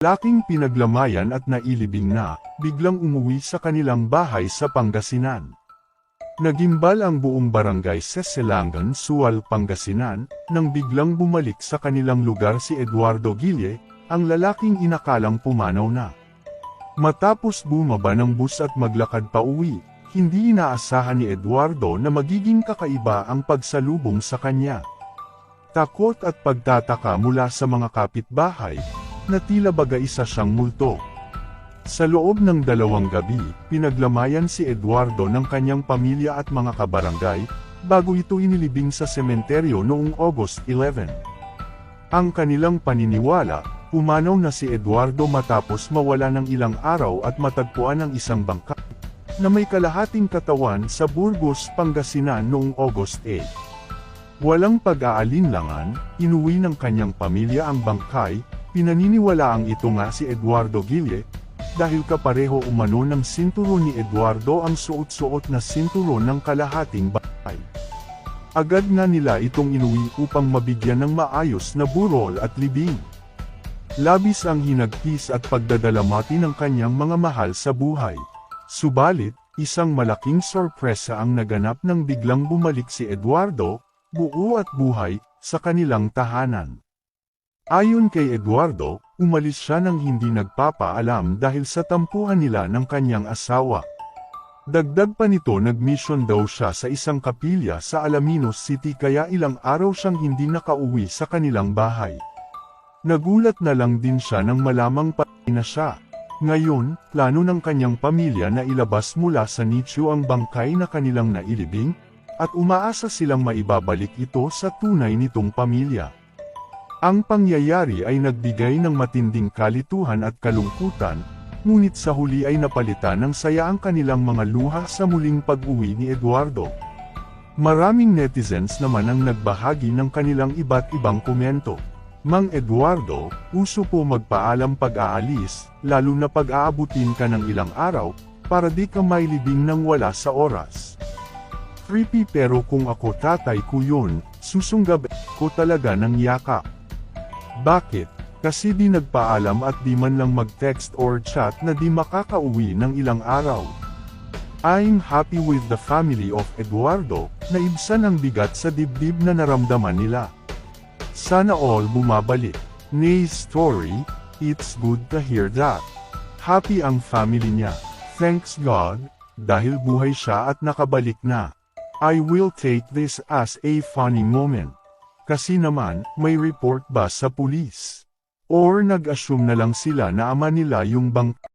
Laking pinaglamayan at nailibing na, biglang umuwi sa kanilang bahay sa Pangasinan. Nagimbal ang buong barangay sa Silangan, Sual, Pangasinan, nang biglang bumalik sa kanilang lugar si Eduardo Guille, ang lalaking inakalang pumanaw na. Matapos bumaba ng bus at maglakad pa uwi, hindi inaasahan ni Eduardo na magiging kakaiba ang pagsalubong sa kanya. Takot at pagtataka mula sa mga kapitbahay, na tila baga isa siyang multo. Sa loob ng 2 gabi, pinaglamayan si Eduardo ng kanyang pamilya at mga kabarangay, bago ito inilibing sa sementeryo noong August 11. Ang kanilang paniniwala, pumanaw na si Eduardo matapos mawala ng ilang araw at matagpuan ang isang bangka, na may kalahating katawan sa Burgos, Pangasinan noong August 8. Walang pag-aalinlangan, inuwi ng kanyang pamilya ang bangkay, pinaniniwalaang ito nga si Eduardo Guille, dahil kapareho umano ng sinturon ni Eduardo ang suot-suot na sinturon ng kalahating bangkay. Agad nga nila itong inuwi upang mabigyan ng maayos na burol at libing. Labis ang hinagpis at pagdadalamati ng kanyang mga mahal sa buhay. Subalit, isang malaking sorpresa ang naganap nang biglang bumalik si Eduardo, buo at buhay, sa kanilang tahanan. Ayon kay Eduardo, umalis siya nang hindi nagpapaalam dahil sa tampuhan nila ng kanyang asawa. Dagdag pa nito, nag-mission daw siya sa isang kapilya sa Alaminos City kaya ilang araw siyang hindi nakauwi sa kanilang bahay. Nagulat na lang din siya nang malamang patay na siya. Ngayon, plano ng kanyang pamilya na ilabas mula sa nicho ang bangkay na kanilang nailibing, at umaasa silang maibabalik ito sa tunay nitong pamilya. Ang pangyayari ay nagbigay ng matinding kalituhan at kalungkutan, ngunit sa huli ay napalitan ng saya ang kanilang mga luha sa muling pag-uwi ni Eduardo. Maraming netizens naman ang nagbahagi ng kanilang iba't ibang komento. Mang Eduardo, uso po magpaalam pag-aalis, lalo na pag-aabutin ka ng ilang araw, para di ka mailibing nang wala sa oras. Creepy, pero kung ako tatay ko yun, susunggab ko talaga ng yakap. Bakit? Kasi di nagpaalam at di man lang mag-text or chat na di makakauwi ng ilang araw. I'm happy with the family of Eduardo, na ibsan ang bigat sa dibdib na naramdaman nila. Sana all bumabalik. Nay's story, it's good to hear that. Happy ang family niya. Thanks God, dahil buhay siya at nakabalik na. I will take this as a funny moment. Kasi naman, may report ba sa pulis? Or nag-assume na lang sila na ama nila yung bangkay?